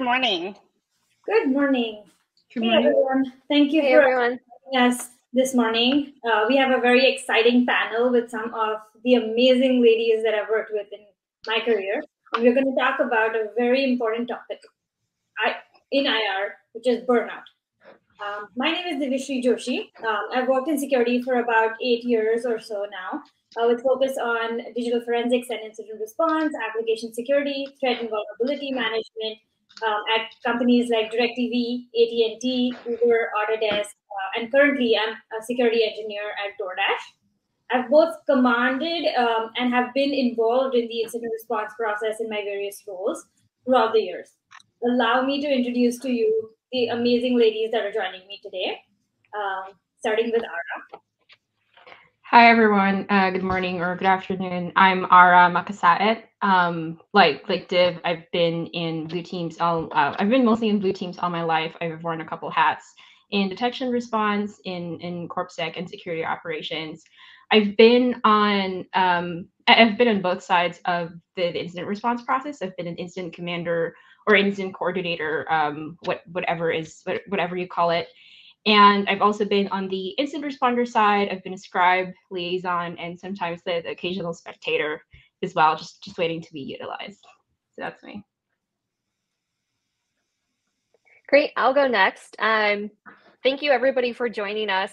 morning. Good morning. Good Hey, morning. everyone. Thank you Hey, for everyone. joining us this morning. We have a very exciting panel with some of the amazing ladies that I've worked with in my career. And we're going to talk about a very important topic in IR, which is burnout. My name is Divishri Joshi. I've worked in security for about 8 years or so now, with focus on digital forensics and incident response, application security, threat and vulnerability management at companies like DirecTV, AT&T, Uber, Autodesk, and currently I'm a security engineer at DoorDash. I've both commanded and have been involved in the incident response process in my various roles throughout the years. Allow me to introduce to you the amazing ladies that are joining me today, starting with Ara. Hi, everyone. Good morning or good afternoon. I'm Ara Macasaet. Like Div, I've been in blue teams. I've been mostly in blue teams all my life. I've worn a couple hats in detection response, in corpsec, and security operations. I've been on both sides of the incident response process. I've been an incident commander or incident coordinator, whatever you call it. And I've also been on the incident responder side. I've been a scribe, liaison, and sometimes the occasional spectator as well, just waiting to be utilized. So that's me. Great. I'll go next. Thank you, everybody, for joining us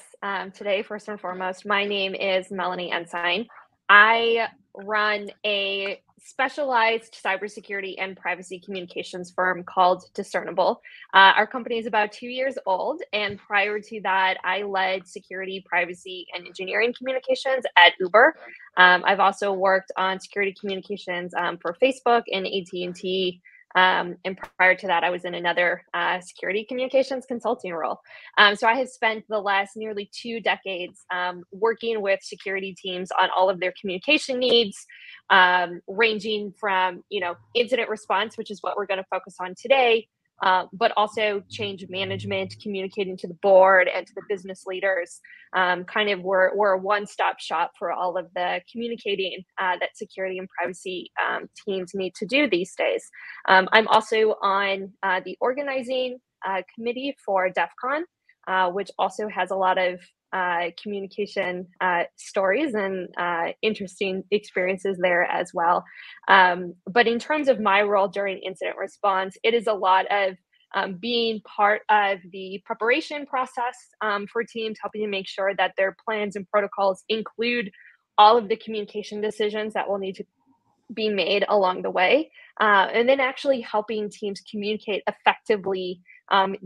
today. First and foremost, my name is Melanie Ensign. I run a specialized cybersecurity and privacy communications firm called Discernible. Our company is about 2 years old, and prior to that, I led security, privacy, and engineering communications at Uber. I've also worked on security communications for Facebook and AT&T. And prior to that, I was in another security communications consulting role. So I have spent the last nearly 2 decades working with security teams on all of their communication needs, ranging from, incident response, which is what we're going to focus on today, but also change management, communicating to the board and to the business leaders. We're a one-stop shop for all of the communicating that security and privacy teams need to do these days. I'm also on the organizing committee for DEF CON, which also has a lot of communication stories and interesting experiences there as well. But in terms of my role during incident response, it is a lot of being part of the preparation process for teams, helping to make sure that their plans and protocols include all of the communication decisions that will need to be made along the way, and then actually helping teams communicate effectively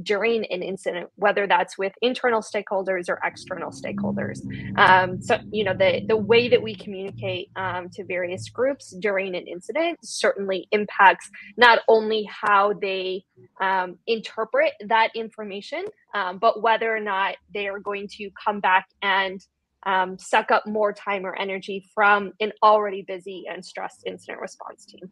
during an incident, whether that's with internal stakeholders or external stakeholders. So, the way that we communicate to various groups during an incident certainly impacts not only how they interpret that information, but whether or not they are going to come back and suck up more time or energy from an already busy and stressed incident response team.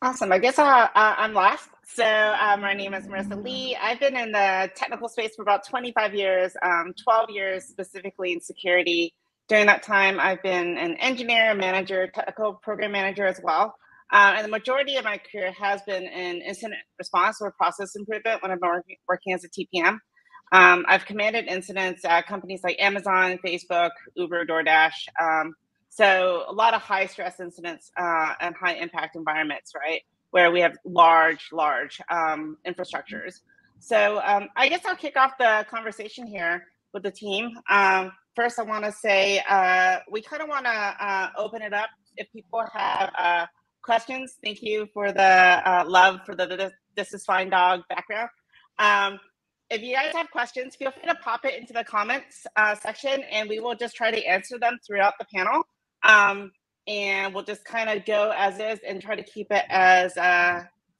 Awesome. I guess I'm last. So my name is Merisa Lee. I've been in the technical space for about 25 years, 12 years specifically in security. During that time, I've been an engineer, manager, technical program manager as well. And the majority of my career has been in incident response or process improvement when I've been working as a TPM. I've commanded incidents at companies like Amazon, Facebook, Uber, DoorDash. So a lot of high stress incidents and high impact environments, right? Where we have large infrastructures. So I guess I'll kick off the conversation here with the team. First, I want to say we kind of want to open it up. If people have questions, thank you for the love for the This Is Fine Dog background. If you guys have questions, feel free to pop it into the comments section, and we will just try to answer them throughout the panel. And we'll just kind of go as is and try to keep it as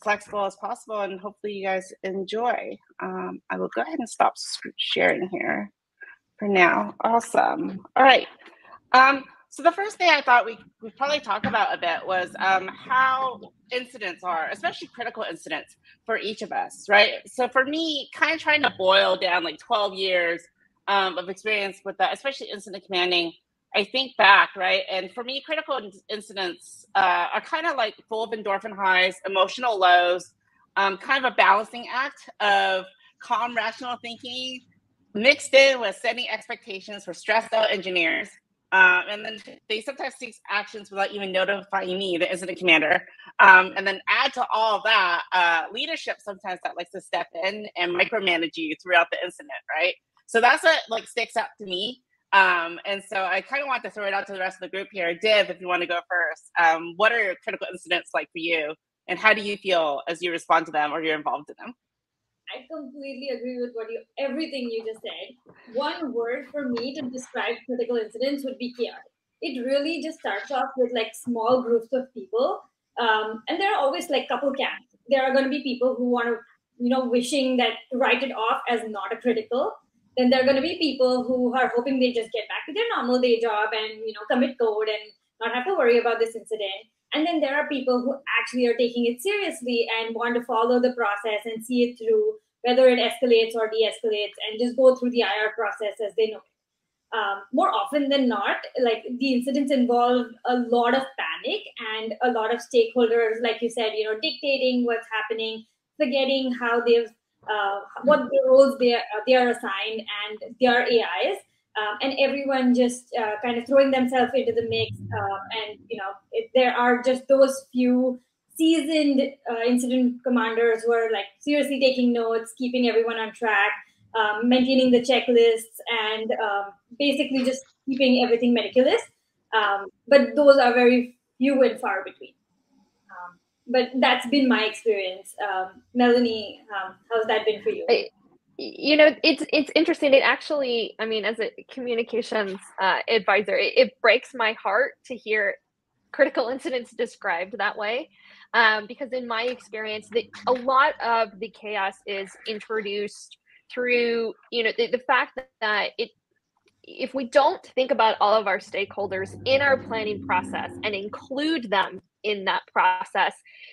flexible as possible, and hopefully you guys enjoy. I will go ahead and stop sharing here for now. Awesome. All right. So the first thing I thought we'd probably talk about a bit was how incidents are, especially critical incidents for each of us, right? So for me, kind of trying to boil down like 12 years of experience with that, especially incident commanding, I think back, right? And for me, critical incidents are kind of like full of endorphin highs, emotional lows, kind of a balancing act of calm, rational thinking mixed in with setting expectations for stressed out engineers. And then they sometimes take actions without even notifying me, the incident commander. And then add to all of that, leadership sometimes that likes to step in and micromanage you throughout the incident, right? So that's what like sticks out to me. And so I kind of want to throw it out to the rest of the group here. Div, if you want to go first, what are your critical incidents like for you? And how do you feel as you respond to them or you're involved in them? I completely agree with everything you just said. One word for me to describe critical incidents would be chaotic. It really just starts off with like small groups of people, and there are always like couple camps. There are going to be people who want to, wishing that write it off as not a critical. Then there are going to be people who are hoping they just get back to their normal day job and commit code and not have to worry about this incident. And then there are people who actually are taking it seriously and want to follow the process and see it through, whether it escalates or de-escalates, and just go through the IR process as they know it. More often than not, like the incidents involve a lot of panic and a lot of stakeholders, like you said, dictating what's happening, forgetting how what the roles they are assigned and their AIs. And everyone just kind of throwing themselves into the mix. And there are just those few seasoned incident commanders who are like seriously taking notes, keeping everyone on track, maintaining the checklists, and basically just keeping everything meticulous. But those are very few and far between. But that's been my experience. Melanie, how's that been for you? It's interesting. It actually, I mean, as a communications advisor, it breaks my heart to hear critical incidents described that way, because in my experience, a lot of the chaos is introduced through the fact that if we don't think about all of our stakeholders in our planning process and include them in that process,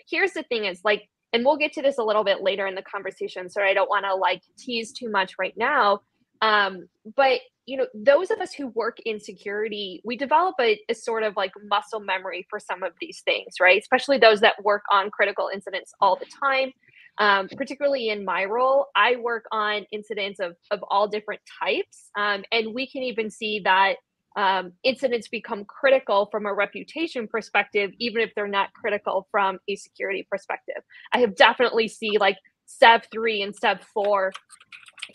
here's the thing is like, and we'll get to this a little bit later in the conversation, so I don't want to like tease too much right now. But those of us who work in security, we develop a sort of like muscle memory for some of these things, right? Especially those that work on critical incidents all the time. Particularly in my role, I work on incidents of all different types. And we can even see that incidents become critical from a reputation perspective, even if they're not critical from a security perspective. I have definitely seen like step 3 and step 4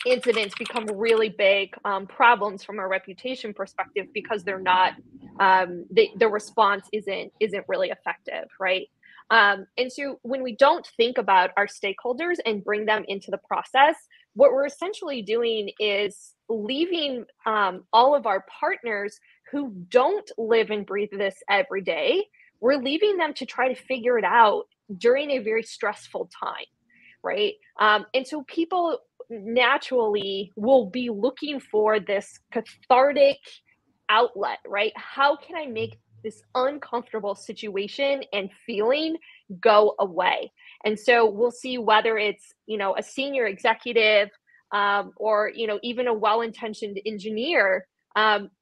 incidents become really big problems from a reputation perspective because they're not, the response isn't really effective, right? And so when we don't think about our stakeholders and bring them into the process, what we're essentially doing is leaving all of our partners who don't live and breathe this every day, we're leaving them to try to figure it out during a very stressful time, right? And so people naturally will be looking for this cathartic outlet, right? How can I make this uncomfortable situation and feeling go away? And so we'll see whether it's, a senior executive or, even a well-intentioned engineer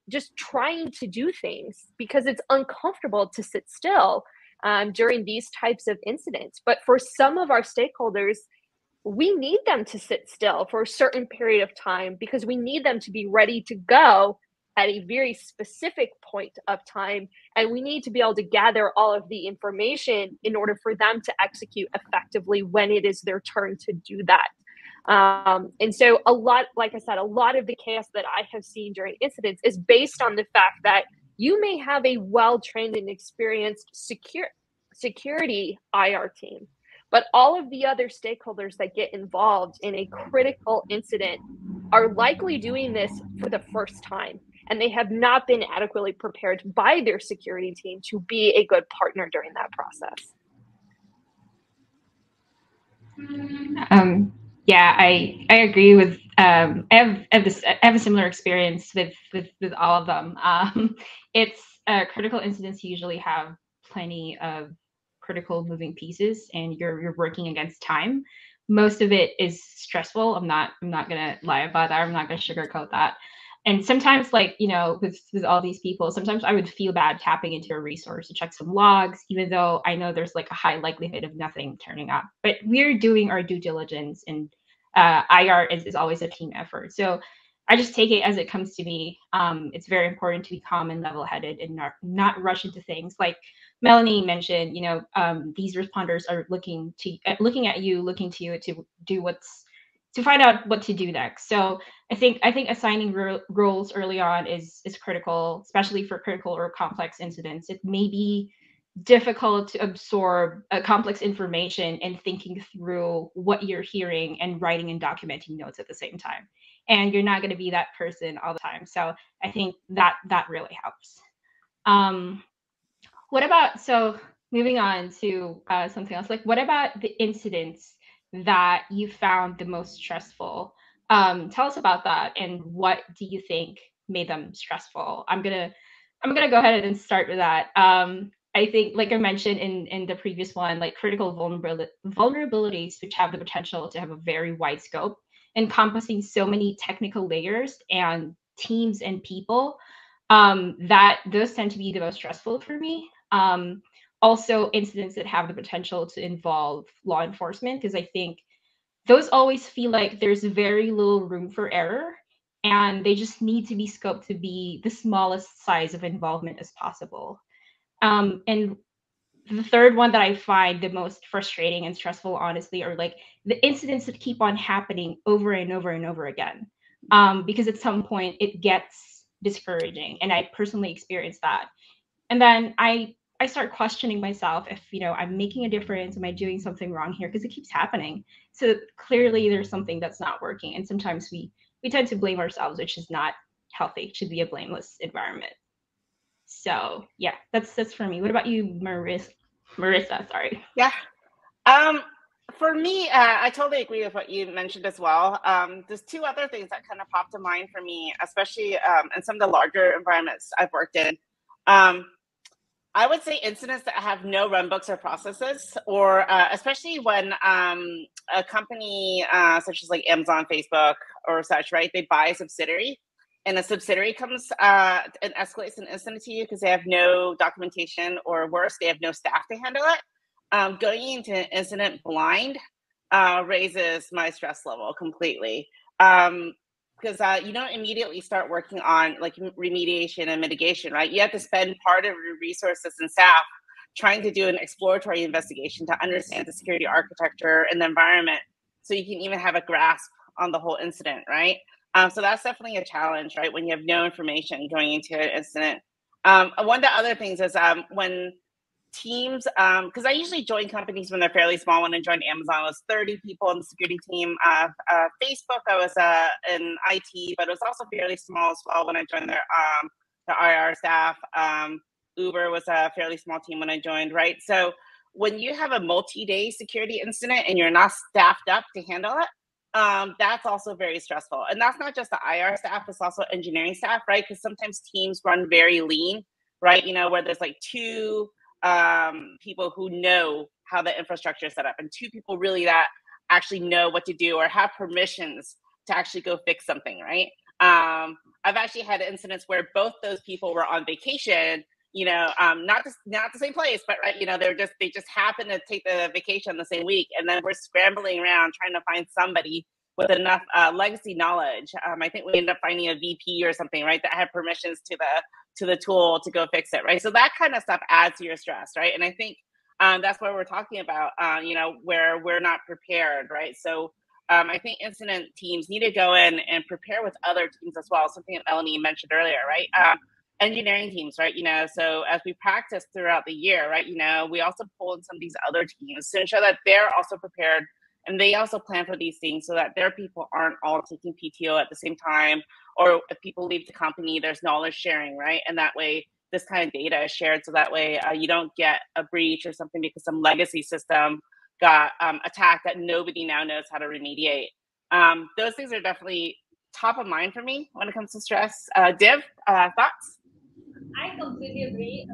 just trying to do things because it's uncomfortable to sit still during these types of incidents. But for some of our stakeholders, we need them to sit still for a certain period of time because we need them to be ready to go at a very specific point of time. And we need to be able to gather all of the information in order for them to execute effectively when it is their turn to do that. And so like I said, a lot of the chaos that I have seen during incidents is based on the fact that you may have a well-trained and experienced security IR team, but all of the other stakeholders that get involved in a critical incident are likely doing this for the first time, and they have not been adequately prepared by their security team to be a good partner during that process. Yeah, I agree with. I have a similar experience with all of them. It's critical incidents usually have plenty of critical moving pieces, and you're working against time. Most of it is stressful. I'm not gonna lie about that. I'm not gonna sugarcoat that. And sometimes, like, you know, with all these people, sometimes I would feel bad tapping into a resource to check some logs, even though I know there's like a high likelihood of nothing turning up. But we're doing our due diligence, and IR is always a team effort. So I just take it as it comes to me. It's very important to be calm and level-headed and not rush into things. Like Melanie mentioned, you know, these responders are looking at you, looking to you to do to find out what to do next. So I think assigning roles early on is critical, especially for critical or complex incidents. It may be difficult to absorb complex information and thinking through what you're hearing and writing and documenting notes at the same time. And you're not going to be that person all the time. So I think that really helps. What about, so moving on to something else, like what about the incidents that you found the most stressful? Tell us about that, and what do you think made them stressful? I'm gonna go ahead and start with that. I think, like I mentioned in the previous one, like critical vulnerabilities, which have the potential to have a very wide scope, encompassing so many technical layers and teams and people, that those tend to be the most stressful for me. Also, incidents that have the potential to involve law enforcement, because I think those always feel like there's very little room for error, and they just need to be scoped to be the smallest size of involvement as possible. And the third one that I find the most frustrating and stressful, honestly, are like the incidents that keep on happening over and over and over again. Because at some point it gets discouraging, and I personally experienced that. And then I start questioning myself if, you know, I'm making a difference. Am I doing something wrong here? Because it keeps happening. So clearly there's something that's not working. And sometimes we tend to blame ourselves, which is not healthy. It should be a blameless environment. So yeah, that's for me. What about you, Merisa? Sorry. Yeah. For me, I totally agree with what you mentioned as well. There's two other things that kind of popped to mind for me, especially in some of the larger environments I've worked in. I would say incidents that have no runbooks or processes, or especially when a company such as like Amazon, Facebook, or such, right? They buy a subsidiary, and a subsidiary comes and escalates an incident to you because they have no documentation, or worse, they have no staff to handle it. Going into an incident blind raises my stress level completely. Because you don't immediately start working on like remediation and mitigation, right? You have to spend part of your resources and staff trying to do an exploratory investigation to understand the security architecture and the environment, so you can even have a grasp on the whole incident, right? So that's definitely a challenge, right? When you have no information going into an incident. One of the other things is when teams, because I usually join companies when they're fairly small. When I joined Amazon, I was 30 people on the security team. Facebook, I was in IT, but it was also fairly small as well when I joined the IR staff. Uber was a fairly small team when I joined, right? So when you have a multi-day security incident and you're not staffed up to handle it, that's also very stressful. And that's not just the IR staff, it's also engineering staff, right? Because sometimes teams run very lean, right? You know, where there's like two people who know how the infrastructure is set up, and two people really that actually know what to do or have permissions to actually go fix something, right? I've actually had incidents where both those people were on vacation, you know, not the same place, but right, you know, they just happen to take the vacation the same week, and then we're scrambling around trying to find somebody with enough legacy knowledge. I think we ended up finding a VP or something, right, that had permissions to the tool to go fix it, right? So that kind of stuff adds to your stress, right? And I think that's what we're talking about, you know, where we're not prepared, right? So I think incident teams need to go in and prepare with other teams as well, something that Melanie mentioned earlier, right? Engineering teams, right? You know, so as we practice throughout the year, right, you know, we also pull in some of these other teams to ensure that they're also prepared, and they also plan for these things so that their people aren't all taking PTO at the same time, or if people leave the company, there's knowledge sharing, right? And that way, this kind of data is shared, so that way you don't get a breach or something because some legacy system got attacked that nobody now knows how to remediate. Those things are definitely top of mind for me when it comes to stress. Div, thoughts? I completely agree.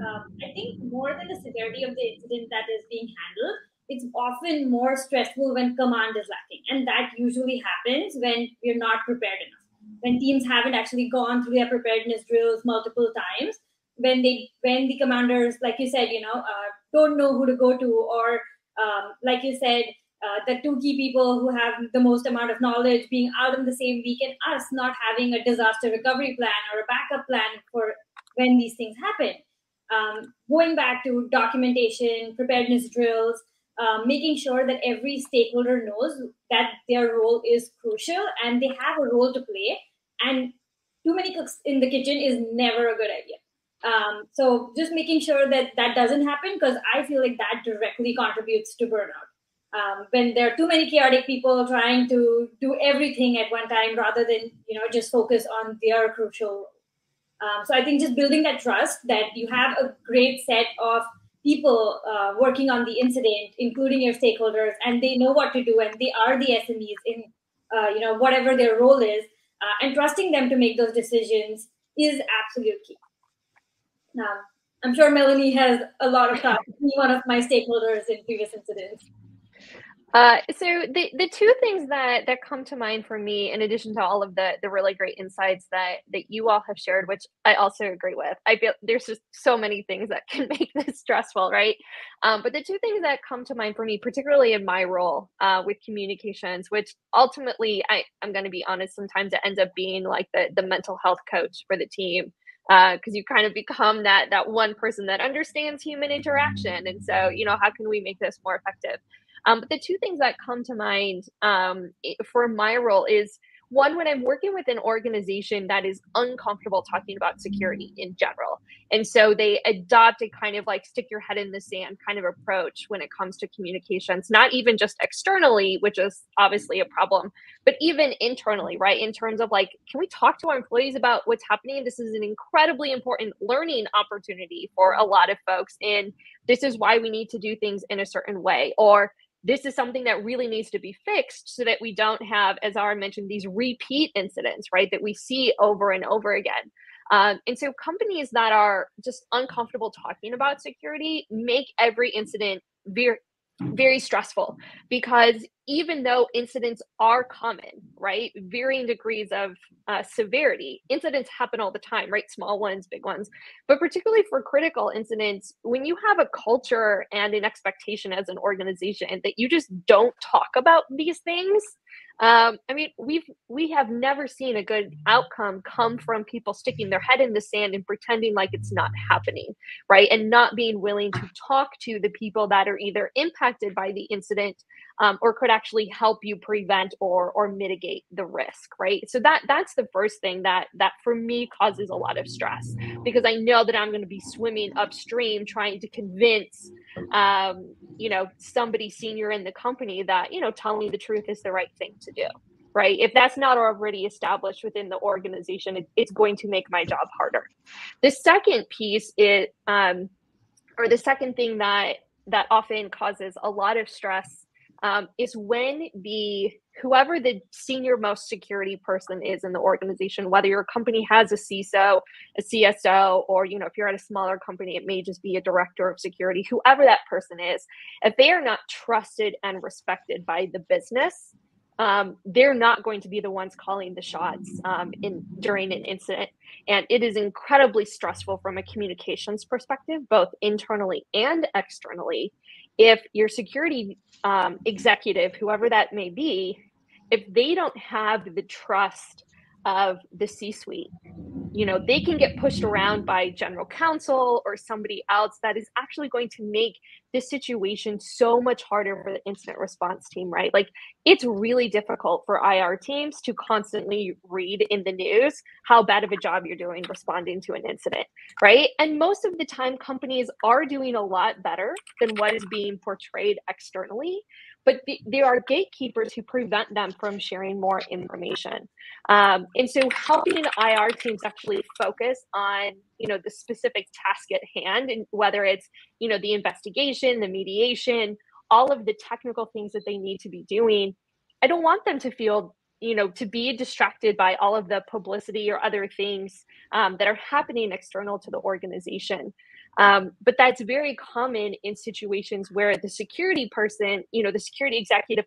I think more than the severity of the incident that is being handled, it's often more stressful when command is lacking. And that usually happens when we're not prepared enough. when teams haven't actually gone through their preparedness drills multiple times, when the commanders, like you said, don't know who to go to, or like you said, the two key people who have the most amount of knowledge being out in the same week, and us not having a disaster recovery plan or a backup plan for when these things happen. Going back to documentation, preparedness drills, making sure that every stakeholder knows that their role is crucial and they have a role to play. And too many cooks in the kitchen is never a good idea. So just making sure that that doesn't happen, because I feel like that directly contributes to burnout. When there are too many chaotic people trying to do everything at one time rather than just focus on their crucial role. So I think just building that trust that you have a great set of people working on the incident, including your stakeholders, and they know what to do, and they are the SMEs in whatever their role is, and trusting them to make those decisions is absolute key. I'm sure Melanie has a lot of thoughts. She's one of my stakeholders in previous incidents. So the two things that come to mind for me, in addition to all of the really great insights that you all have shared, which I also agree with, I feel there's just so many things that can make this stressful, right? But the two things that come to mind for me, particularly in my role with communications, which ultimately, I'm going to be honest, sometimes it ends up being like the mental health coach for the team. Because you kind of become that one person that understands human interaction. And so, how can we make this more effective? But the two things that come to mind for my role is, one, when I'm working with an organization that is uncomfortable talking about security in general. And so they adopt a kind of like stick your head in the sand kind of approach when it comes to communications, not even just externally, which is obviously a problem, but even internally, right? In terms of like, can we talk to our employees about what's happening? This is an incredibly important learning opportunity for a lot of folks. And this is why we need to do things in a certain way. Or this is something that really needs to be fixed so that we don't have, as Ara mentioned, these repeat incidents, right, that we see over and over again. And so companies that are just uncomfortable talking about security make every incident very, very stressful, because even though incidents are common, right, varying degrees of severity, incidents happen all the time, right, small ones, big ones, but particularly for critical incidents, when you have a culture and an expectation as an organization that you just don't talk about these things, I mean, we have never seen a good outcome come from people sticking their head in the sand and pretending like it's not happening, right? And not being willing to talk to the people that are either impacted by the incident or could actually help you prevent or mitigate the risk, right? So that's the first thing that for me causes a lot of stress, because I know that I'm going to be swimming upstream trying to convince somebody senior in the company that telling me the truth is the right thing to do, right? If that's not already established within the organization, it's going to make my job harder. The second piece is or the second thing that often causes a lot of stress is when whoever the senior most security person is in the organization, whether your company has a CISO, a CSO, or if you're at a smaller company, it may just be a director of security, whoever that person is, if they are not trusted and respected by the business, they're not going to be the ones calling the shots during an incident. And it is incredibly stressful from a communications perspective, both internally and externally, if your security executive, whoever that may be, if they don't have the trust of the C-suite, they can get pushed around by general counsel or somebody else that is actually going to make this situation so much harder for the incident response team, right? Like, it's really difficult for IR teams to constantly read in the news how bad of a job you're doing responding to an incident, right? And most of the time, companies are doing a lot better than what is being portrayed externally, but there are gatekeepers who prevent them from sharing more information. And so helping IR teams actually focus on, the specific task at hand, and whether it's, the investigation, the mediation, all of the technical things that they need to be doing. I don't want them to feel, to be distracted by all of the publicity or other things that are happening external to the organization. But that's very common in situations where the security person, the security executive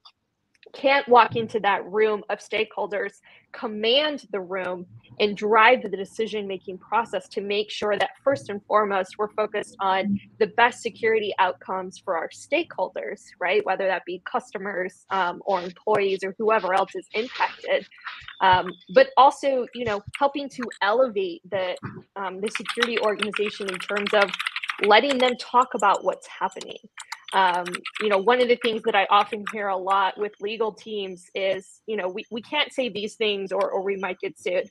can't walk into that room of stakeholders, command the room, and drive the decision-making process to make sure that first and foremost, we're focused on the best security outcomes for our stakeholders, right? Whether that be customers or employees or whoever else is impacted. But also, you know, helping to elevate the security organization in terms of letting them talk about what's happening. You know, one of the things that I often hear a lot with legal teams is, you know, we can't say these things or we might get sued.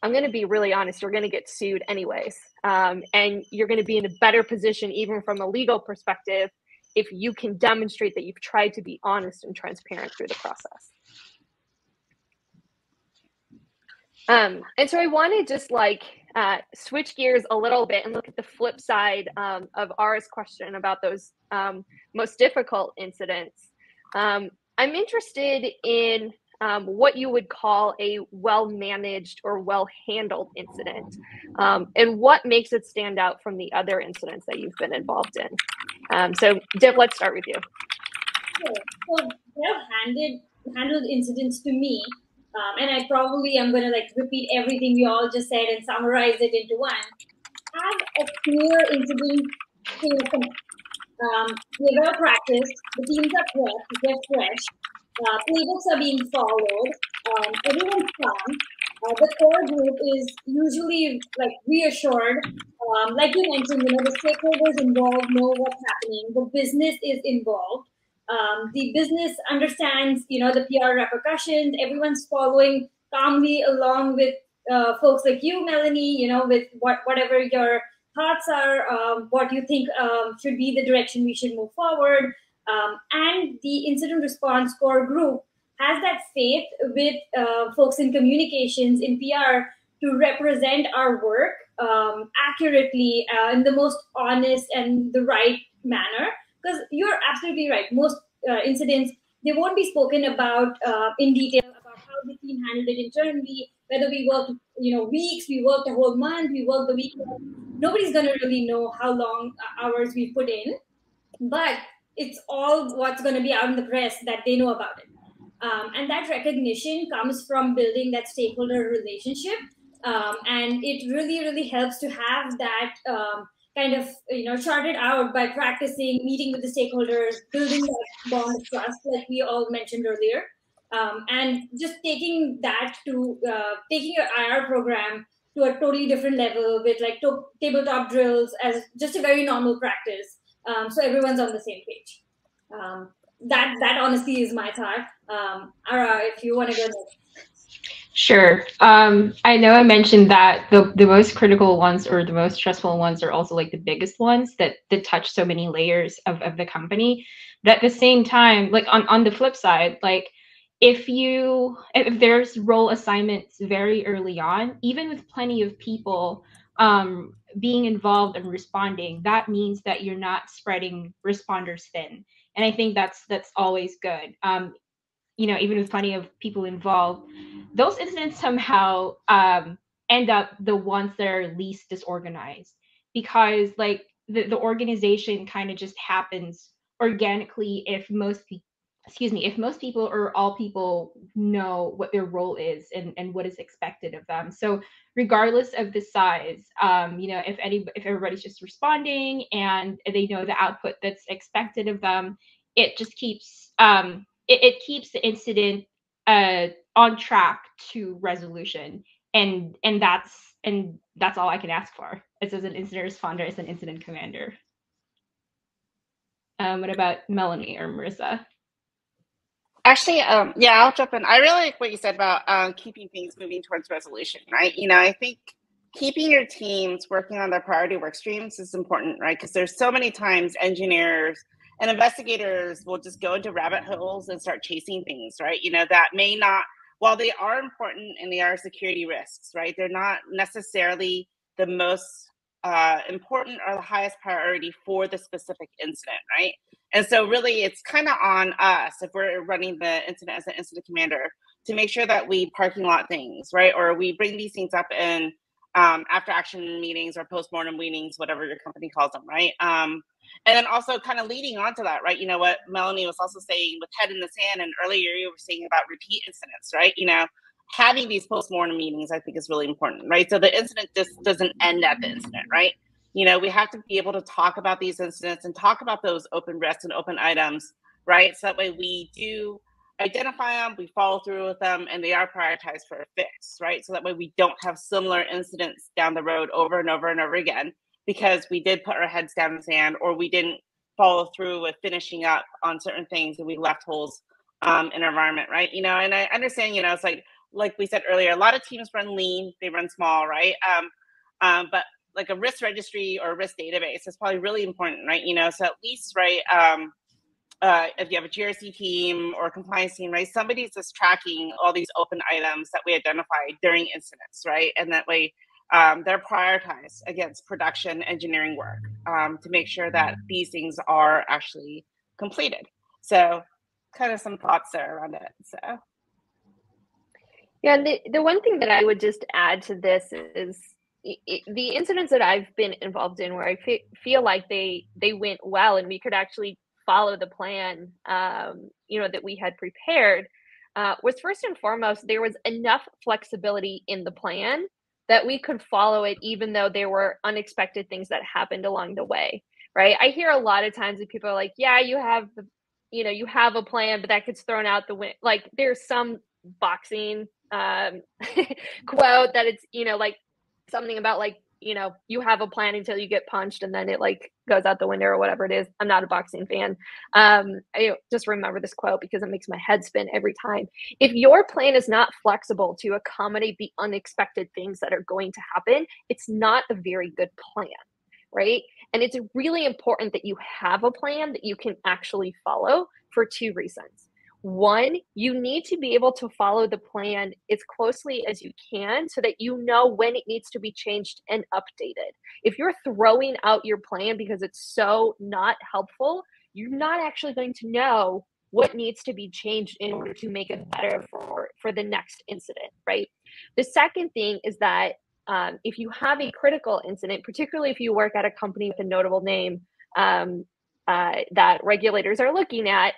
I'm going to be really honest, you're going to get sued anyways. And you're going to be in a better position, even from a legal perspective, if you can demonstrate that you've tried to be honest and transparent through the process. And so I want to just like switch gears a little bit and look at the flip side of Ara's question about those most difficult incidents. I'm interested in what you would call a well-managed or well-handled incident, and what makes it stand out from the other incidents that you've been involved in. So, Div, let's start with you. Sure. So, well-handled incidents to me, and I probably am going to like repeat everything we all just said and summarize it into one. Have a clear incident we're well practiced, the teams are prepped, they're fresh, playbooks are being followed, everyone's calm. The core group is usually like reassured. Like you mentioned, you know, the stakeholders involved know what's happening. The business is involved. The business understands, you know, the PR repercussions. Everyone's following calmly along with folks like you, Melanie, you know, with whatever your thoughts are, what you think should be the direction we should move forward. And the incident response core group has that faith with folks in communications, in PR, to represent our work accurately in the most honest and the right manner. Because you're absolutely right. Most incidents, they won't be spoken about in detail about how the team handled it internally, whether we worked, you know, weeks, we worked a whole month, we worked the weekend. Nobody's going to really know how long hours we put in, but it's all what's going to be out in the press that they know about it. And that recognition comes from building that stakeholder relationship. And it really, really helps to have that kind of, you know, charted out by practicing, meeting with the stakeholders, building that bond of trust, like we all mentioned earlier. And just taking that to, taking your IR program to a totally different level with like tabletop drills as just a very normal practice. So everyone's on the same page. That honestly is my thought. Ara, if you want to go next. Sure. I know I mentioned that the most critical ones or the most stressful ones are also like the biggest ones that touch so many layers of the company. But at the same time, like on the flip side, like if there's role assignments very early on, even with plenty of people being involved and responding, that means that you're not spreading responders thin. And I think that's always good. You know, even with plenty of people involved, those incidents somehow end up the ones that are least disorganized, because like the organization kind of just happens organically if most people or all people know what their role is and what is expected of them. So regardless of the size, you know, if everybody's just responding and they know the output that's expected of them, it just keeps it keeps the incident on track to resolution, and that's all I can ask for. As an incident responder, as an incident commander. What about Melanie or Merisa? Actually, yeah, I'll jump in. I really like what you said about keeping things moving towards resolution, right? You know, I think keeping your teams working on their priority work streams is important, right? Because there's so many times engineers and investigators will just go into rabbit holes and start chasing things, right? You know, that may not, while they are important and they are security risks, right? They're not necessarily the most important or the highest priority for the specific incident, right? And so really it's kind of on us, if we're running the incident as an incident commander, to make sure that we parking lot things, right? Or we bring these things up in after action meetings or post-mortem meetings, whatever your company calls them, right? And then also kind of leading on to that, right? You know, what Melanie was also saying with head in the sand, and earlier you were saying about repeat incidents, right? You know, having these post-mortem meetings, I think, is really important, right? So the incident just doesn't end at the incident, right? You know, we have to be able to talk about these incidents and talk about those open risks and open items, right? So that way we do identify them, we follow through with them, and they are prioritized for a fix, right? So that way we don't have similar incidents down the road over and over and over again, because we did put our heads down in the sand, or we didn't follow through with finishing up on certain things and we left holes in our environment, right? You know, and I understand, you know, it's like we said earlier, a lot of teams run lean, they run small, right? But like a risk registry or a risk database is probably really important, right? You know, so at least, right, if you have a GRC team or a compliance team, right, somebody's just tracking all these open items that we identified during incidents, right? And that way they're prioritized against production engineering work to make sure that these things are actually completed. So kind of some thoughts there around it. So. Yeah, the one thing that I would just add to this is the incidents that I've been involved in where I feel like they went well and we could actually follow the plan, you know, that we had prepared, was first and foremost, there was enough flexibility in the plan that we could follow it, even though there were unexpected things that happened along the way, right? I hear a lot of times that people are like, yeah, you have a plan, but that gets thrown out the window. Like there's some boxing quote that it's, you know, like something about like, you know, you have a plan until you get punched and then it like goes out the window or whatever it is. I'm not a boxing fan. I just remember this quote because it makes my head spin every time. If your plan is not flexible to accommodate the unexpected things that are going to happen, it's not a very good plan, right? And it's really important that you have a plan that you can actually follow for two reasons. One, you need to be able to follow the plan as closely as you can so that you know when it needs to be changed and updated. If you're throwing out your plan because it's so not helpful, you're not actually going to know what needs to be changed in order to make it better for the next incident, right? The second thing is that if you have a critical incident, particularly if you work at a company with a notable name that regulators are looking at,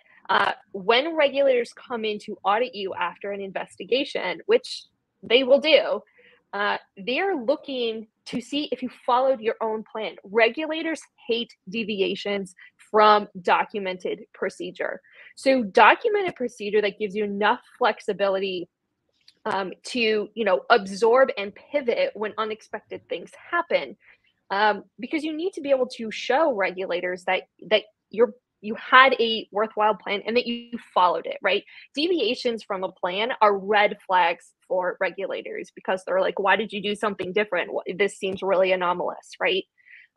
when regulators come in to audit you after an investigation, which they will do, they're looking to see if you followed your own plan. Regulators hate deviations from documented procedure. So documented procedure that gives you enough flexibility to, you know, absorb and pivot when unexpected things happen, because you need to be able to show regulators that you had a worthwhile plan and that you followed it, right? Deviations from a plan are red flags for regulators because they're like, why did you do something different? This seems really anomalous, right?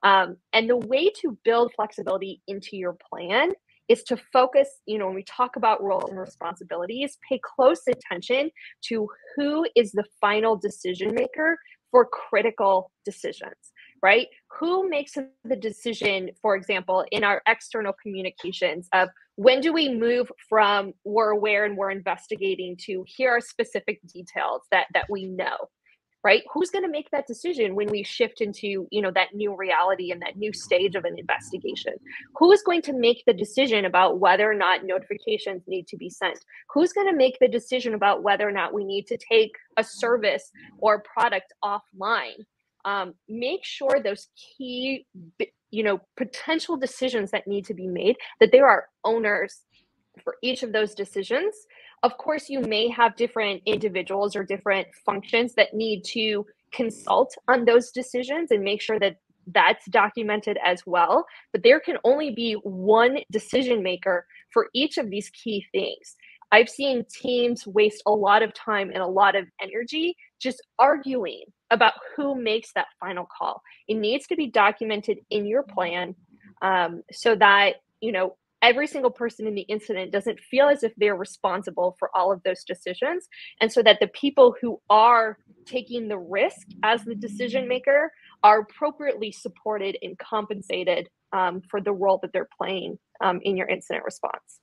And the way to build flexibility into your plan is to focus, you know, when we talk about roles and responsibilities, pay close attention to who is the final decision maker for critical decisions, right? Who makes the decision, for example, in our external communications of when do we move from we're aware and we're investigating to here are specific details that we know, right? Who's going to make that decision when we shift into, you know, that new reality and that new stage of an investigation? Who is going to make the decision about whether or not notifications need to be sent? Who's going to make the decision about whether or not we need to take a service or product offline? Make sure those key, you know, potential decisions that need to be made, that there are owners for each of those decisions. Of course, you may have different individuals or different functions that need to consult on those decisions and make sure that that's documented as well. But there can only be one decision maker for each of these key things. I've seen teams waste a lot of time and a lot of energy just arguing about who makes that final call. It needs to be documented in your plan so that, you know, every single person in the incident doesn't feel as if they're responsible for all of those decisions. And so that the people who are taking the risk as the decision maker are appropriately supported and compensated for the role that they're playing in your incident response.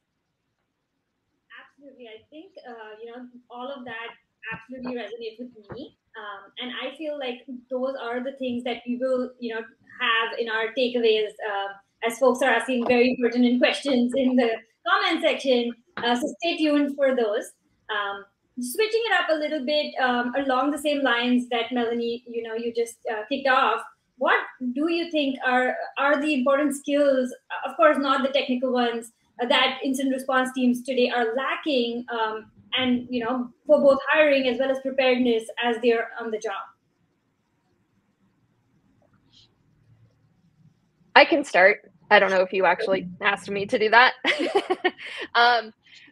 Absolutely. I think, you know, all of that absolutely resonates with me. And I feel feel like those are the things that we will, have in our takeaways, as folks are asking very pertinent questions in the comment section. So stay tuned for those. Switching it up a little bit, along the same lines that Melanie, you just kicked off. What do you think are the important skills? Of course, not the technical ones, that incident response teams today are lacking, and for both hiring as well as preparedness as they're on the job. I can start. I don't know if you actually asked me to do that.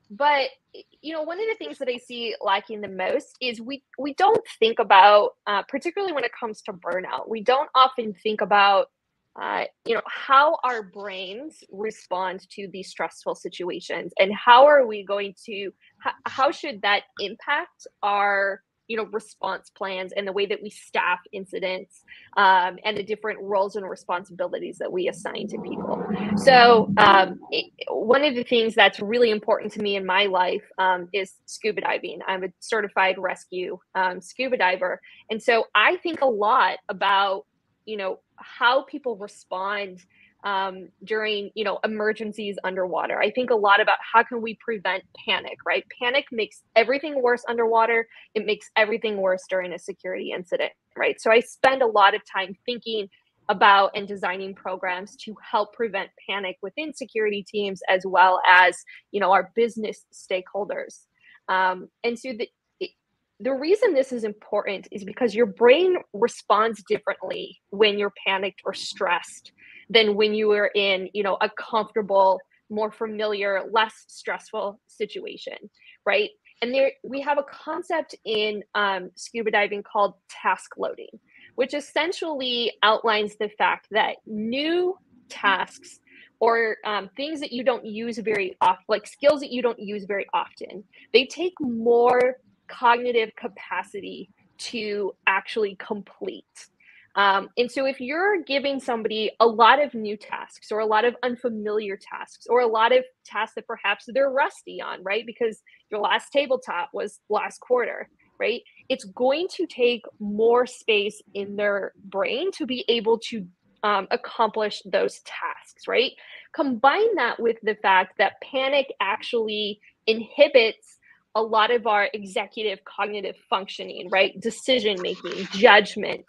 But one of the things that I see lacking the most is we don't think about, particularly when it comes to burnout, we don't often think about how our brains respond to these stressful situations, and how are we going to, how should that impact our response plans and the way that we staff incidents, and the different roles and responsibilities that we assign to people. So one of the things that's really important to me in my life is scuba diving. I'm a certified rescue scuba diver. And so I think a lot about, how people respond during, emergencies underwater. I think a lot about how can we prevent panic, right? Panic makes everything worse underwater. It makes everything worse during a security incident, right? So I spend a lot of time thinking about and designing programs to help prevent panic within security teams, as well as, our business stakeholders. And so the reason this is important is because your brain responds differently when you're panicked or stressed than when you are in, a comfortable, more familiar, less stressful situation, right? And we have a concept in scuba diving called task loading, which essentially outlines the fact that new tasks or things that you don't use very often, like skills that you don't use very often, they take more cognitive capacity to actually complete. And so if you're giving somebody a lot of new tasks, or a lot of unfamiliar tasks, or a lot of tasks that perhaps they're rusty on, right? Because your last tabletop was last quarter, right? It's going to take more space in their brain to be able to accomplish those tasks, right? Combine that with the fact that panic actually inhibits a lot of our executive cognitive functioning, right? Decision making, judgment.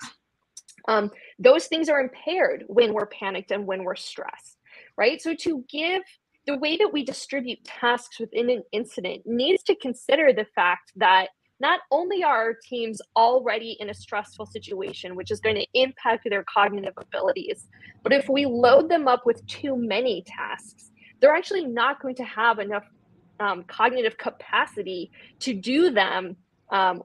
Those things are impaired when we're panicked and when we're stressed, right? So to give the way that we distribute tasks within an incident needs to consider the fact that not only are our teams already in a stressful situation, which is going to impact their cognitive abilities, but if we load them up with too many tasks, they're actually not going to have enough cognitive capacity to do them,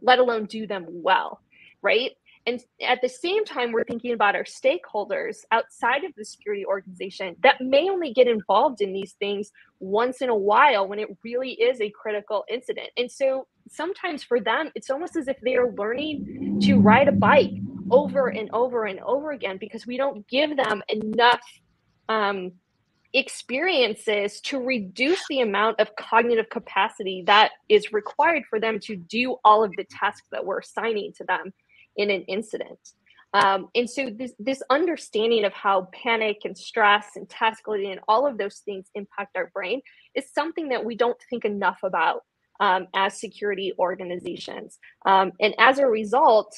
let alone do them well, right? And at the same time, we're thinking about our stakeholders outside of the security organization that may only get involved in these things once in a while when it really is a critical incident. And so sometimes for them, it's almost as if they are learning to ride a bike over and over and over again, because we don't give them enough experiences to reduce the amount of cognitive capacity that is required for them to do all of the tasks that we're assigning to them in an incident. And so this understanding of how panic and stress and task loading and all of those things impact our brain is something that we don't think enough about as security organizations. And as a result,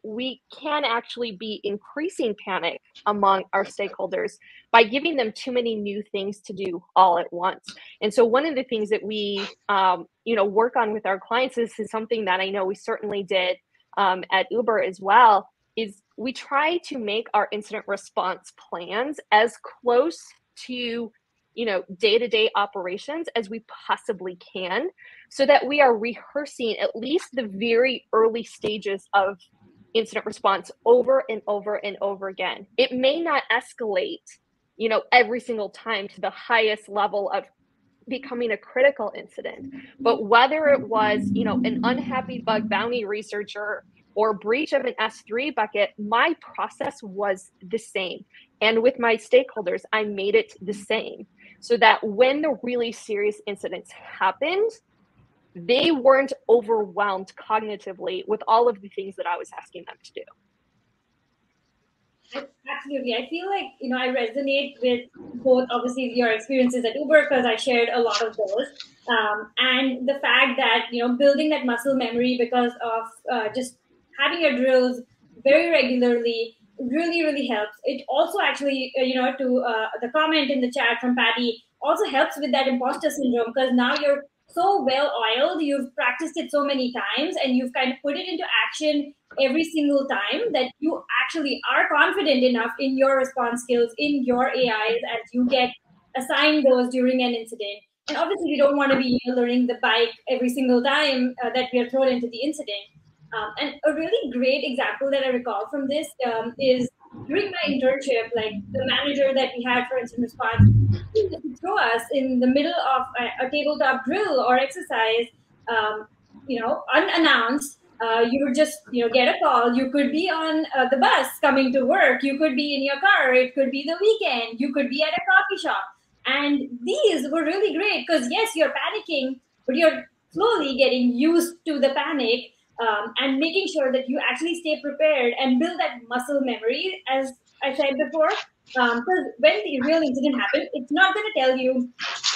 we can actually be increasing panic among our stakeholders by giving them too many new things to do all at once. And so one of the things that we, work on with our clients, this is something that I know we certainly did at Uber as well, is we try to make our incident response plans as close to day-to-day operations as we possibly can, so that we are rehearsing at least the very early stages of incident response over and over and over again. It may not escalate, every single time to the highest level of becoming a critical incident, but whether it was, an unhappy bug bounty researcher or breach of an S3 bucket, my process was the same. And with my stakeholders, I made it the same, so that when the really serious incidents happened, they weren't overwhelmed cognitively with all of the things that I was asking them to do. Absolutely. I feel like, I resonate with both, obviously, your experiences at Uber, because I shared a lot of those. And the fact that, building that muscle memory because of just having your drills very regularly really, really helps. It also actually, to the comment in the chat from Patty, also helps with that imposter syndrome, because now you're so well oiled, you've practiced it so many times, and you've kind of put it into action every single time that you actually are confident enough in your response skills, in your AIs, as you get assigned those during an incident. And obviously, we don't want to be learning the bike every single time that we are thrown into the incident. And a really great example that I recall from this is during my internship, like the manager that we had for incident response, he used to throw us in the middle of a tabletop drill or exercise, unannounced. You would just, get a call. You could be on the bus coming to work. You could be in your car. It could be the weekend. You could be at a coffee shop. And these were really great because, yes, you're panicking, but you're slowly getting used to the panic and making sure that you actually stay prepared and build that muscle memory, as I said before. Because when the real incident happens, it's not going to tell you,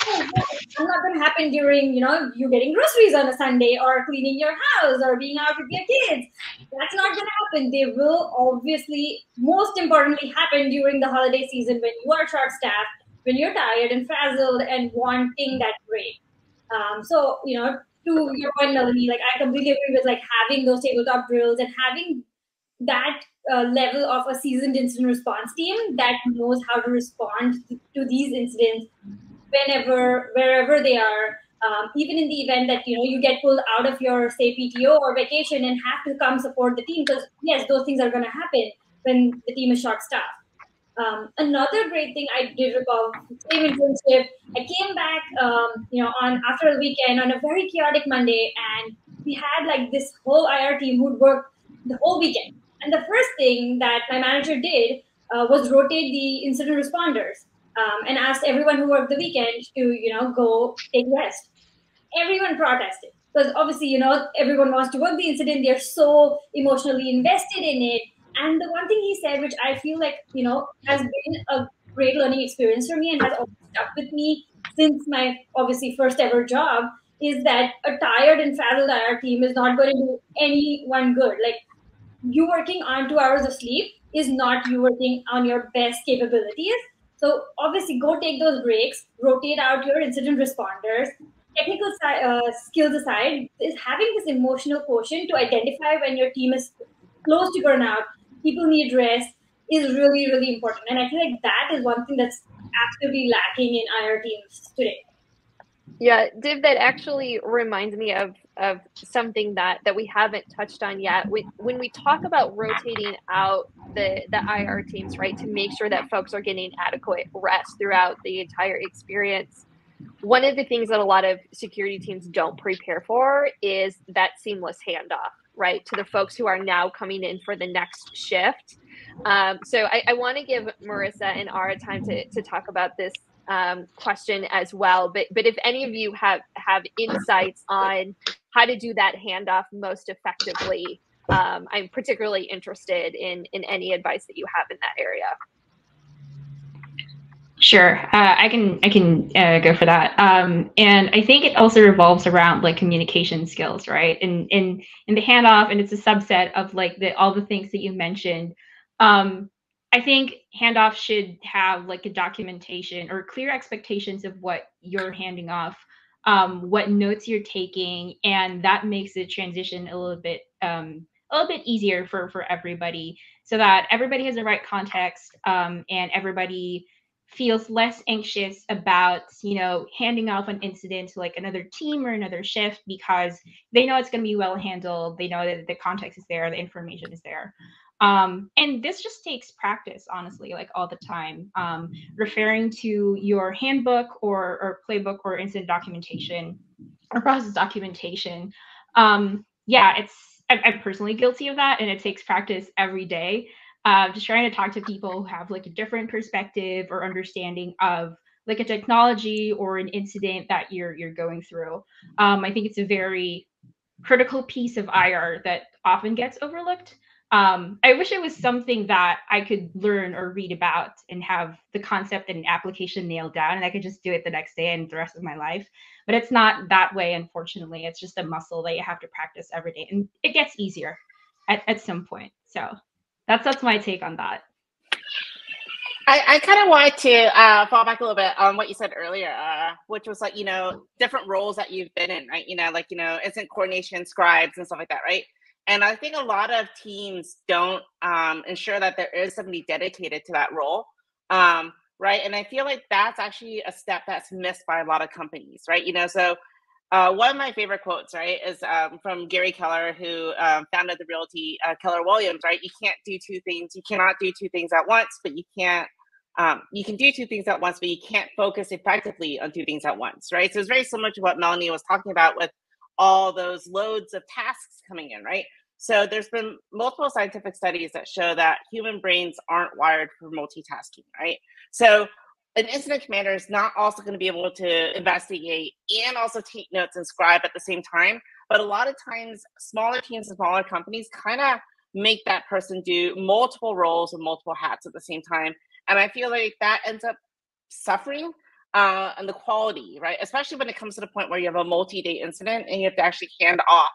oh, it's not going to happen during, you getting groceries on a Sunday or cleaning your house or being out with your kids. That's not going to happen. They will obviously, most importantly, happen during the holiday season when you are short-staffed, when you're tired and frazzled and wanting that break. So, to your point, Melanie, like I completely agree with like having those tabletop drills and having that level of a seasoned incident response team that knows how to respond to these incidents wherever they are, even in the event that you get pulled out of your, say, PTO or vacation and have to come support the team, because yes, those things are going to happen when the team is short-staffed. Another great thing I did recall, same internship, I came back, on after a weekend on a very chaotic Monday, and we had like this whole IR team who'd work the whole weekend. And the first thing that my manager did was rotate the incident responders and asked everyone who worked the weekend to, go take rest. Everyone protested because obviously, everyone wants to work the incident. They're so emotionally invested in it. And the one thing he said, which I feel like, has been a great learning experience for me and has always stuck with me since my obviously first ever job, is that a tired and frazzled IR team is not going to do anyone good. Like, you working on 2 hours of sleep is not you working on your best capabilities. So obviously go take those breaks, rotate out your incident responders. Technical skills aside, is having this emotional quotient to identify when your team is close to burnout, people need rest, is really, really important. And I feel like that is one thing that's absolutely lacking in IR teams today. Yeah, Div, that actually reminds me of something that we haven't touched on yet. When we talk about rotating out the IR teams, right, to make sure that folks are getting adequate rest throughout the entire experience, one of the things that a lot of security teams don't prepare for is that seamless handoff, right, to the folks who are now coming in for the next shift. So I want to give Merisa and Ara time to talk about this question as well. But if any of you have insights on how to do that handoff most effectively, I'm particularly interested in any advice that you have in that area. Sure, I can go for that. And I think it also revolves around like communication skills, right? And in the handoff, and it's a subset of like all the things that you mentioned. I think handoff should have like a documentation or clear expectations of what you're handing off, what notes you're taking, and that makes the transition a little bit easier for everybody, so that everybody has the right context, and everybody feels less anxious about, handing off an incident to like another team or another shift, because they know it's going to be well handled. They know that the context is there, the information is there. And this just takes practice, honestly, like all the time. Referring to your handbook or playbook or incident documentation or process documentation. Yeah, I'm personally guilty of that, and it takes practice every day. Just trying to talk to people who have like a different perspective or understanding of like a technology or an incident that you're going through. I think it's a very critical piece of IR that often gets overlooked. I wish it was something that I could learn or read about and have the concept and application nailed down, and I could just do it the next day and the rest of my life. But it's not that way, unfortunately. It's just a muscle that you have to practice every day, and it gets easier at some point. So that's my take on that. I kind of wanted to fall back a little bit on what you said earlier, which was like, different roles that you've been in, right? Incident coordination, scribes and stuff like that, right? And I think a lot of teams don't ensure that there is somebody dedicated to that role, right? And I feel like that's actually a step that's missed by a lot of companies, right? So one of my favorite quotes, right, is from Gary Keller, who founded the realty Keller Williams, right? You can't do two things. You cannot do two things at once, but you can't. You can do two things at once, but you can't focus effectively on two things at once, right? So it's very similar to what Melanie was talking about with all those loads of tasks coming in, right? So there's been multiple scientific studies that show that human brains aren't wired for multitasking, right? So an incident commander is not also going to be able to investigate and also take notes and scribe at the same time. But a lot of times, smaller teams and smaller companies kind of make that person do multiple roles and multiple hats at the same time. And I feel like that ends up suffering and the quality, right? Especially when it comes to the point where you have a multi-day incident and you have to actually hand off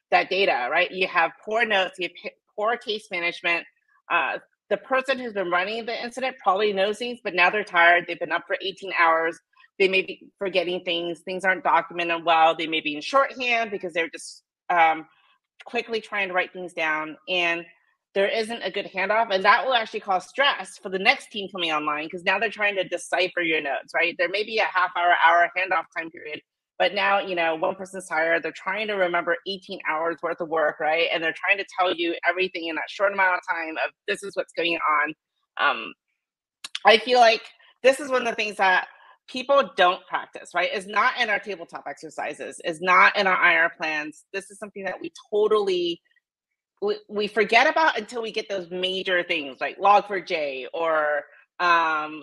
that data, right? You have poor notes, you have poor case management. The person who's been running the incident probably knows things, but now they're tired. They've been up for 18 hours. They may be forgetting things. Things aren't documented well. They may be in shorthand because they're just quickly trying to write things down. And there isn't a good handoff. And that will actually cause stress for the next team coming online because now they're trying to decipher your notes, right? There may be a hour handoff time period. But now, one person's tired. They're trying to remember 18 hours worth of work, right? And they're trying to tell you everything in that short amount of time of this is what's going on. I feel like this is one of the things that people don't practice, right? It's not in our tabletop exercises. It's not in our IR plans. This is something that we totally, we forget about until we get those major things like Log4j or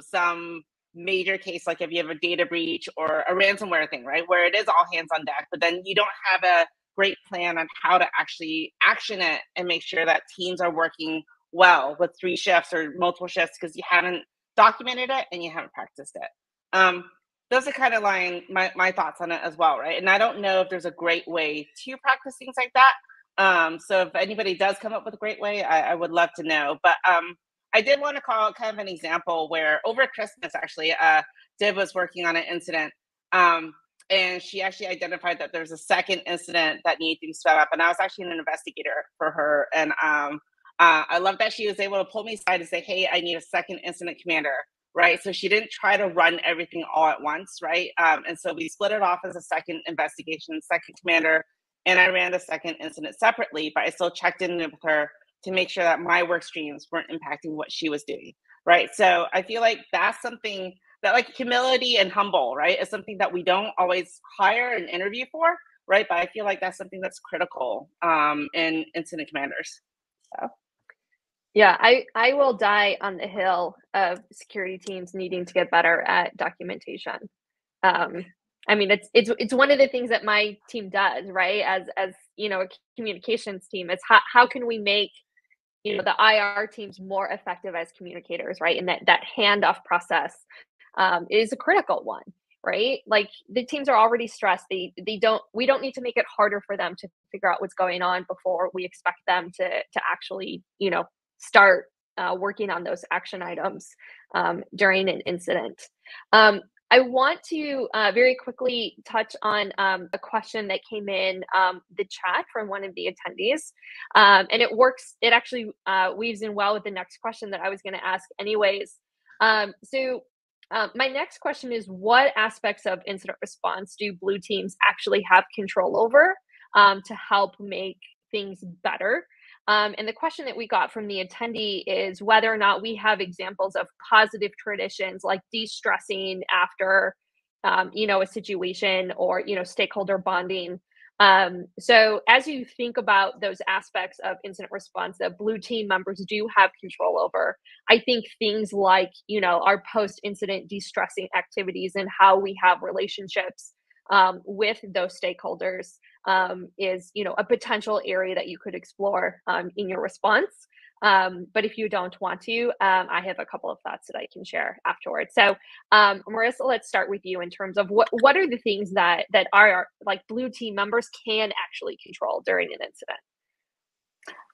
some major case, like if you have a data breach or a ransomware thing, right, where it is all hands on deck, but then you don't have a great plan on how to actually action it and make sure that teams are working well with 3 shifts or multiple shifts because you haven't documented it and you haven't practiced it. Those are kind of my thoughts on it as well, right? And I don't know if there's a great way to practice things like that. So if anybody does come up with a great way, I would love to know. But I did want to call out kind of an example where over Christmas, actually, Div was working on an incident, and she actually identified that there's a second incident that needed to be sped up. And I was actually an investigator for her. And I love that she was able to pull me aside and say, hey, I need a second incident commander, right? So she didn't try to run everything all at once, right? And so we split it off as a second investigation, second commander, and I ran the second incident separately, but I still checked in with her to make sure that my work streams weren't impacting what she was doing, right? So I feel like that's something that, like, humility and humble, right, is something that we don't always hire and interview for, right? But I feel like that's something that's critical in incident commanders. So. Yeah, I will die on the hill of security teams needing to get better at documentation. I mean, it's one of the things that my team does, right? As a communications team, is how can we make the IR teams more effective as communicators, right? And that handoff process is a critical one, right? Like, the teams are already stressed. We don't need to make it harder for them to figure out what's going on before we expect them to actually start working on those action items during an incident. I want to very quickly touch on a question that came in the chat from one of the attendees. And it actually weaves in well with the next question that I was going to ask anyways. So my next question is, what aspects of incident response do blue teams actually have control over to help make things better? And the question that we got from the attendee is whether or not we have examples of positive traditions like de-stressing after, a situation, or, stakeholder bonding So as you think about those aspects of incident response that blue team members do have control over, I think things like, our post-incident de-stressing activities and how we have relationships with those stakeholders is, a potential area that you could explore in your response. But if you don't want to, I have a couple of thoughts that I can share afterwards. So, Merisa, let's start with you in terms of what are the things that are like blue team members can actually control during an incident.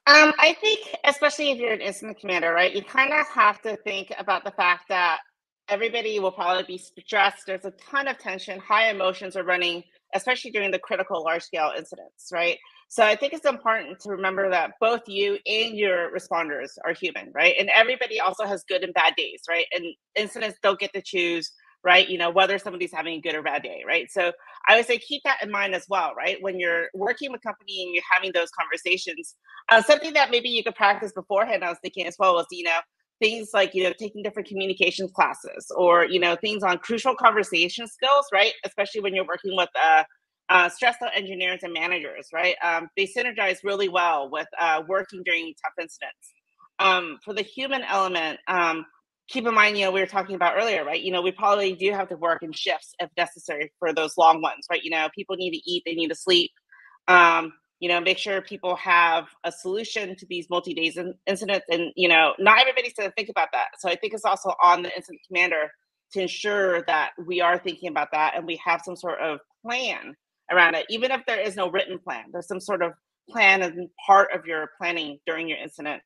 I think, especially if you're an incident commander, right, you kind of have to think about the fact that everybody will probably be stressed. There's a ton of tension, high emotions are running, especially during the critical large-scale incidents, right? So I think it's important to remember that both you and your responders are human, right? And everybody also has good and bad days, right? And incidents don't get to choose, right? Whether somebody's having a good or bad day, right? So I would say keep that in mind as well, right? When you're working with company and you're having those conversations, something that maybe you could practice beforehand, I was thinking as well was, things like, taking different communications classes or, things on crucial conversation skills, right? Especially when you're working with stressed out engineers and managers, right? They synergize really well with working during tough incidents. For the human element, keep in mind, we were talking about earlier, right? We probably do have to work in shifts if necessary for those long ones, right? People need to eat, they need to sleep. Make sure people have a solution to these multi-days incidents. And, not everybody's going to think about that. So I think it's also on the incident commander to ensure that we are thinking about that and we have some sort of plan around it. Even if there is no written plan, there's some sort of plan as part of your planning during your incident.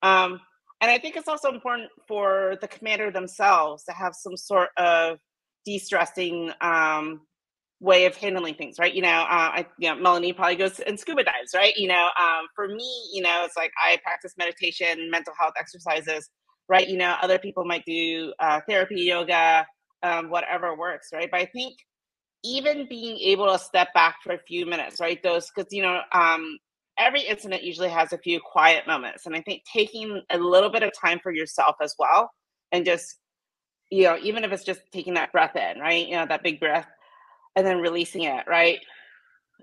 And I think it's also important for the commander themselves to have some sort of de-stressing way of handling things, right? Melanie probably goes and scuba dives, right? For me, it's like I practice meditation, mental health exercises, right? Other people might do therapy, yoga, whatever works, right? But I think even being able to step back for a few minutes, right? Because every incident usually has a few quiet moments, and I think taking a little bit of time for yourself as well, and just even if it's just taking that breath in, right? That big breath. And then releasing it, right?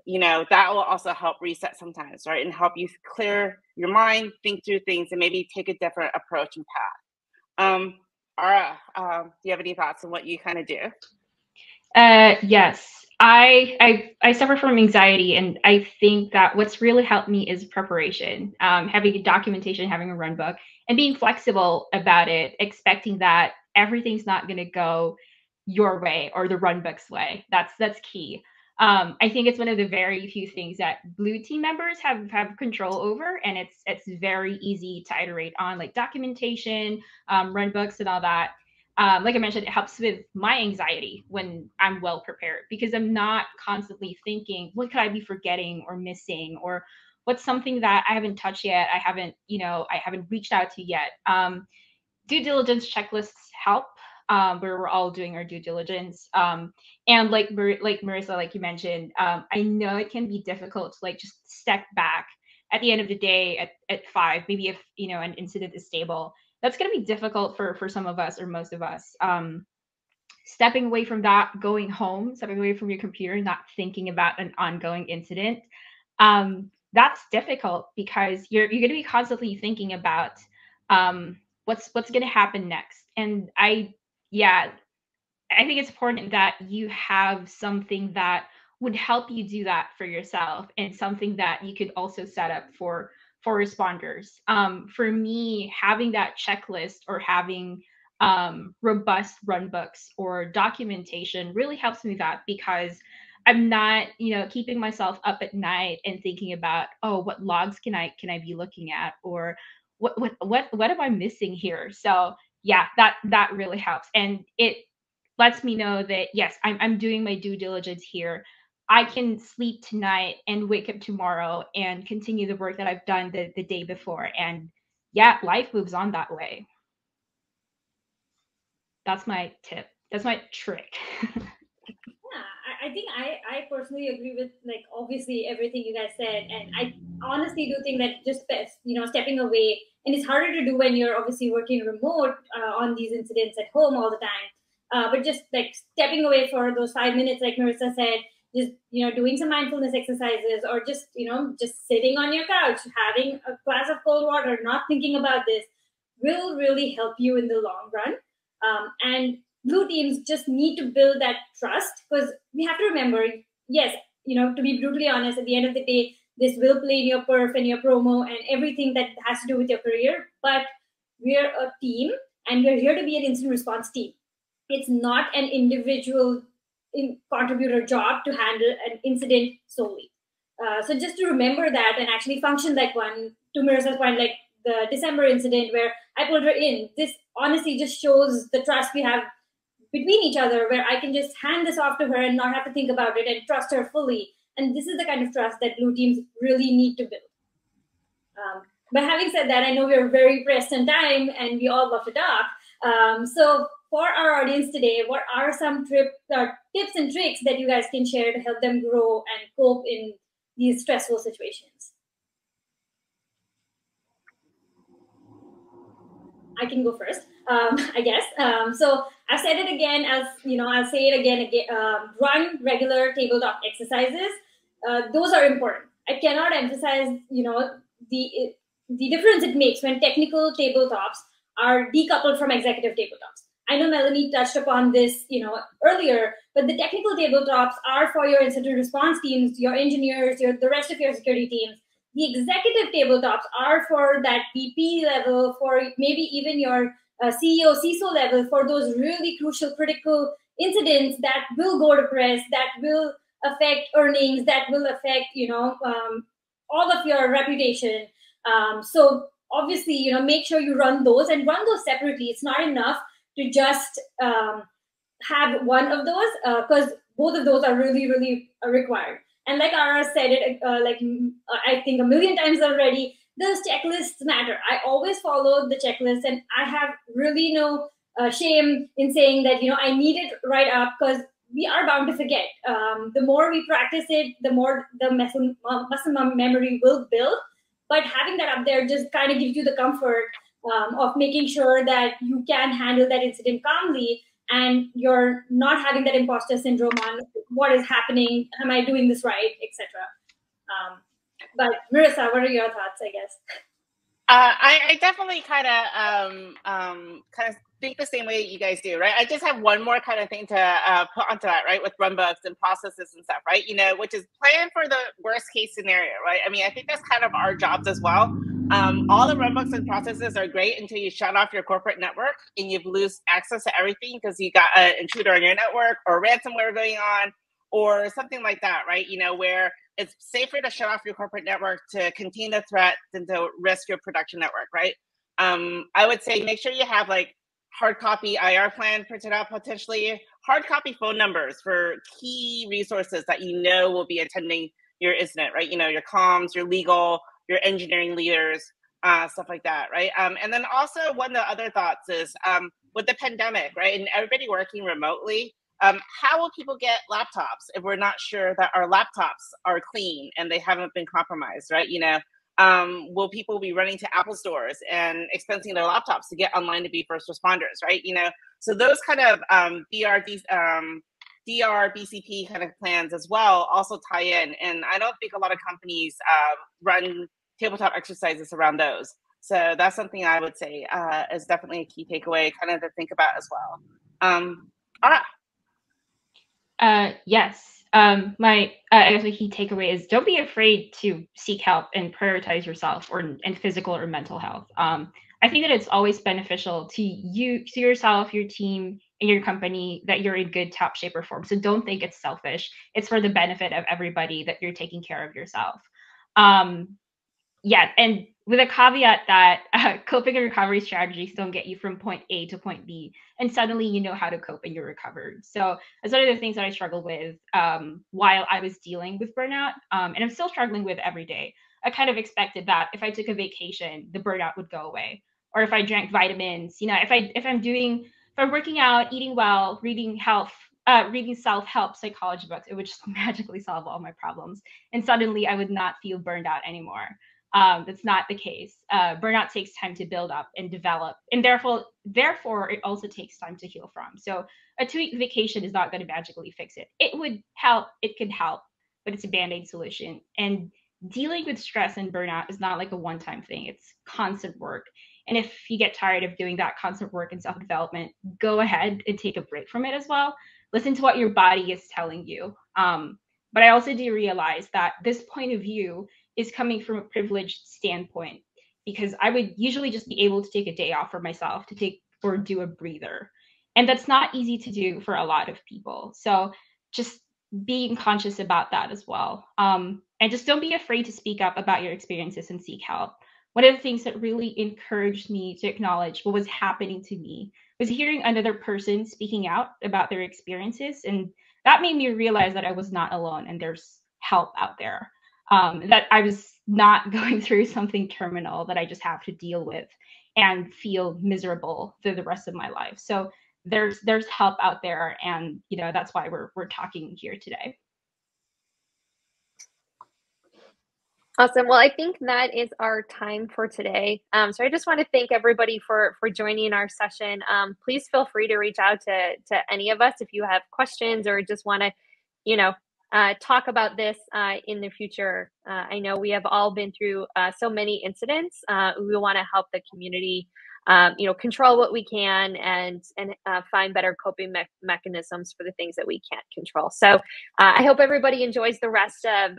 That will also help reset sometimes, right? And help you clear your mind, think through things, and maybe take a different approach and path. Ara, do you have any thoughts on what you kind of do? Yes. I suffer from anxiety, and I think that what's really helped me is preparation, having documentation, having a run book, and being flexible about it, expecting that everything's not going to go your way or the run book's way. That's key. I think it's one of the very few things that blue team members have control over, and it's very easy to iterate on, like documentation, run books, and all that. Like I mentioned, it helps with my anxiety when I'm well prepared, because I'm not constantly thinking, what could I be forgetting or missing, or what's something that I haven't touched yet, I haven't reached out to yet. Due diligence checklists help, where we're all doing our due diligence. And like Merisa, like you mentioned, I know it can be difficult to like just step back at the end of the day at 5, maybe if an incident is stable. That's going to be difficult for some of us or most of us. Stepping away from that, going home, stepping away from your computer, not thinking about an ongoing incident, that's difficult because you're going to be constantly thinking about what's going to happen next. And I think it's important that you have something that would help you do that for yourself, and something that you could also set up for responders. For me, having that checklist or having robust run books or documentation really helps me with that, because I'm not, keeping myself up at night and thinking about, oh, what logs can I be looking at, or what am I missing here? So yeah, that really helps, and it lets me know that yes, I'm doing my due diligence here. I can sleep tonight and wake up tomorrow and continue the work that I've done the day before. And yeah, life moves on that way. That's my tip. That's my trick. I think I personally agree with like obviously everything you guys said, and I honestly do think that just stepping away, and it's harder to do when you're obviously working remote on these incidents at home all the time. But just like stepping away for those 5 minutes, like Merisa said, just, doing some mindfulness exercises, or just, just sitting on your couch, having a glass of cold water, not thinking about this, will really help you in the long run. And blue teams just need to build that trust, because we have to remember, yes, to be brutally honest, at the end of the day, this will play in your perf and your promo and everything that has to do with your career. But we're a team, and we're here to be an incident response team. It's not an individual contributor job to handle an incident solely. So just to remember that and actually function like one, to Merisa's point, like the December incident where I pulled her in, this honestly just shows the trust we have between each other, where I can just hand this off to her and not have to think about it and trust her fully. And this is the kind of trust that blue teams really need to build. But having said that, I know we're very pressed on time and we all love to talk. So for our audience today, what are some tips and tricks that you guys can share to help them grow and cope in these stressful situations? I can go first, I guess. So I've said it again, I'll say it again. Run regular tabletop exercises. Those are important. I cannot emphasize, the difference it makes when technical tabletops are decoupled from executive tabletops. I know Melanie touched upon this, earlier, but the technical tabletops are for your incident response teams, your engineers, the rest of your security teams. The executive tabletops are for that VP level, for maybe even your CEO, CISO level, for those really crucial, critical incidents that will go to press, that will affect earnings, that will affect, all of your reputation. So obviously, make sure you run those and run those separately. It's not enough to just have one of those, because both of those are really, really required. And like Ara said it, I think a million times already, those checklists matter. I always follow the checklist, and I have really no shame in saying that, I need it right up, because we are bound to forget. The more we practice it, the more the muscle memory will build. But having that up there just kind of gives you the comfort of making sure that you can handle that incident calmly, and you're not having that imposter syndrome on what is happening, am I doing this right, etc. But Merisa, what are your thoughts, I guess? I definitely kind of think the same way you guys do, right? I just have one more kind of thing to put onto that, right? With runbooks and processes and stuff, right? Which is plan for the worst case scenario, right? I mean, I think that's kind of our jobs as well. All the runbooks and processes are great until you shut off your corporate network and you lose access to everything because you got an intruder on your network or ransomware going on or something like that, right? Where it's safer to shut off your corporate network to contain the threat than to risk your production network, right? I would say make sure you have like hard copy IR plan printed out, potentially hard copy phone numbers for key resources that will be attending your incident, right? Your comms, your legal, your engineering leaders, stuff like that, right? And then also one of the other thoughts is with the pandemic, right? And everybody working remotely, how will people get laptops if we're not sure that our laptops are clean and they haven't been compromised, right? Will people be running to Apple stores and expensing their laptops to get online to be first responders, right? So those kind of DR, BCP kind of plans as well also tie in. And I don't think a lot of companies run tabletop exercises around those. So that's something I would say is definitely a key takeaway kind of to think about as well. Yes. My I guess my key takeaway is don't be afraid to seek help and prioritize yourself and physical or mental health. I think that it's always beneficial to yourself, your team, and your company that you're in good top shape or form. So don't think it's selfish. It's for the benefit of everybody that you're taking care of yourself. Yeah, and with a caveat that coping and recovery strategies don't get you from point A to point B, and suddenly you know how to cope and you're recovered. So that's one of the things that I struggled with while I was dealing with burnout, and I'm still struggling with every day. I kind of expected that if I took a vacation, the burnout would go away, or if I drank vitamins, if I'm working out, eating well, reading self-help psychology books, it would just magically solve all my problems, and suddenly I would not feel burned out anymore. That's not the case. Burnout takes time to build up and develop, and therefore, it also takes time to heal from. So a 2-week vacation is not going to magically fix it. It would help. It could help, but it's a band-aid solution. And dealing with stress and burnout is not like a one-time thing. It's constant work. And if you get tired of doing that constant work and self-development, go ahead and take a break from it as well. Listen to what your body is telling you. But I also do realize that this point of view is coming from a privileged standpoint, because I would usually just be able to take a day off for myself to take or do a breather. And that's not easy to do for a lot of people. So just being conscious about that as well. And just don't be afraid to speak up about your experiences and seek help. One of the things that really encouraged me to acknowledge what was happening to me was hearing another person speaking out about their experiences. And that made me realize that I was not alone and there's help out there. That I was not going through something terminal that I just have to deal with and feel miserable through the rest of my life. So there's help out there, and that's why we're talking here today. Awesome. Well, I think that is our time for today. So I just want to thank everybody for joining our session. Please feel free to reach out to any of us if you have questions or just want to, talk about this in the future. I know we have all been through so many incidents. We want to help the community, control what we can and find better coping mechanisms for the things that we can't control. So I hope everybody enjoys the rest of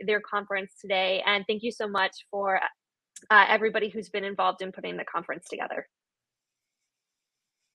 their conference today. And thank you so much for everybody who's been involved in putting the conference together.